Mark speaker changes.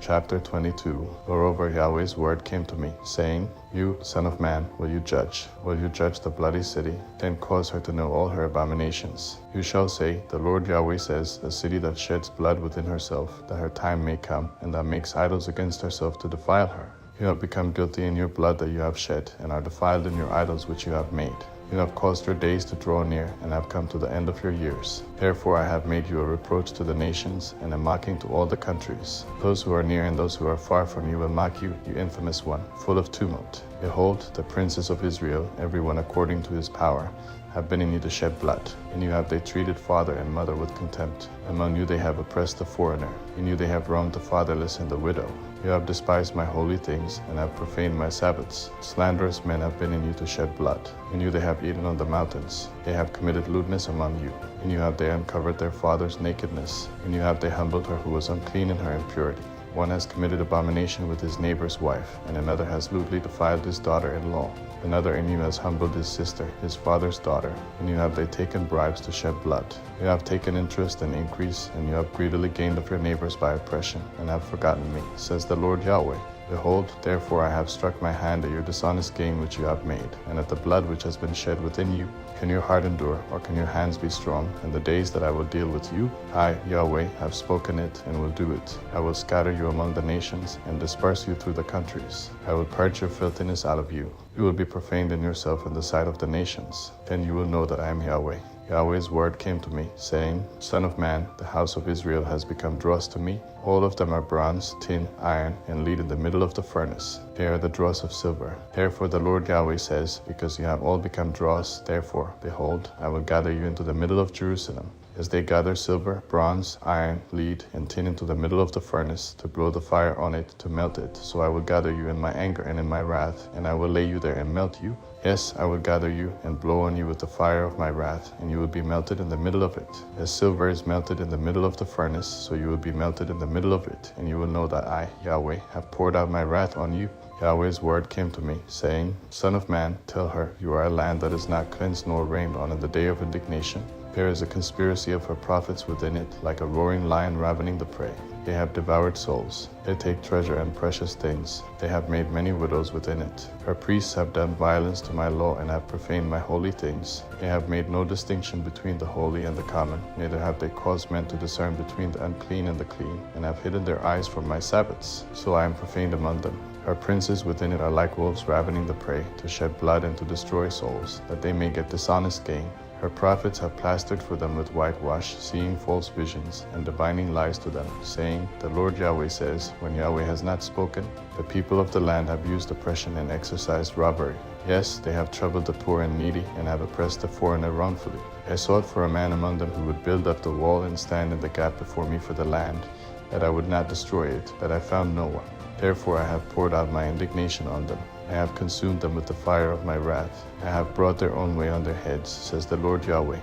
Speaker 1: Chapter 22. Moreover, Yahweh's word came to me, saying, You, son of man, will you judge? Will you judge the bloody city? Then cause her to know all her abominations. You shall say, The Lord Yahweh says, a city that sheds blood within herself, that her time may come, and that makes idols against herself to defile her. You have become guilty in your blood that you have shed, and are defiled in your idols which you have made. You have caused your days to draw near, and have come to the end of your years. Therefore I have made you a reproach to the nations, and a mocking to all the countries. Those who are near and those who are far from you will mock you, you infamous one, full of tumult. Behold, the princes of Israel, every one according to his power, have been in you to shed blood. In you have they treated father and mother with contempt. Among you they have oppressed the foreigner. In you they have wronged the fatherless and the widow. You have despised my holy things, and have profaned my Sabbaths. Slanderous men have been in you to shed blood. In you they have eaten on the mountains. They have committed lewdness among you. In you have they uncovered their father's nakedness. In you have they humbled her who was unclean in her impurity. One has committed abomination with his neighbor's wife, and another has lewdly defiled his daughter-in-law. Another in you has humbled his sister, his father's daughter. In you have they taken bribes to shed blood. You have taken interest and increase, and you have greedily gained of your neighbors by oppression, and have forgotten me, says the Lord Yahweh. Behold, therefore I have struck my hand at your dishonest gain which you have made, and at the blood which has been shed within you. Can your heart endure, or can your hands be strong, in the days that I will deal with you? I, Yahweh, have spoken it, and will do it. I will scatter you among the nations, and disperse you through the countries. I will purge your filthiness out of you. You will be profaned in yourself in the sight of the nations. Then you will know that I am Yahweh. Yahweh's word came to me, saying, Son of man, the house of Israel has become dross to me. All of them are bronze, tin, iron, and lead in the middle of the furnace. They are the dross of silver. Therefore the Lord Yahweh says, Because you have all become dross, therefore, behold, I will gather you into the middle of Jerusalem. As they gather silver, bronze, iron, lead, and tin into the middle of the furnace, to blow the fire on it, to melt it, so I will gather you in my anger and in my wrath, and I will lay you there and melt you. Yes, I will gather you and blow on you with the fire of my wrath, and you will be melted in the middle of it. As silver is melted in the middle of the furnace, so you will be melted in the middle of it, and you will know that I, Yahweh, have poured out my wrath on you. Yahweh's word came to me, saying, Son of man, tell her, you are a land that is not cleansed nor rained on in the day of indignation. There is a conspiracy of her prophets within it, like a roaring lion ravening the prey. They have devoured souls. They take treasure and precious things. They have made many widows within it. Her priests have done violence to my law and have profaned my holy things. They have made no distinction between the holy and the common, neither have they caused men to discern between the unclean and the clean, and have hidden their eyes from my Sabbaths. So I am profaned among them. Her princes within it are like wolves ravening the prey, to shed blood and to destroy souls, that they may get dishonest gain. Her prophets have plastered for them with whitewash, seeing false visions, and divining lies to them, saying, The Lord Yahweh says, when Yahweh has not spoken, the people of the land have used oppression and exercised robbery. Yes, they have troubled the poor and needy, and have oppressed the foreigner wrongfully. I sought for a man among them who would build up the wall and stand in the gap before me for the land, that I would not destroy it, but I found no one. Therefore I have poured out my indignation on them. I have consumed them with the fire of my wrath. I have brought their own way on their heads, says the Lord Yahweh.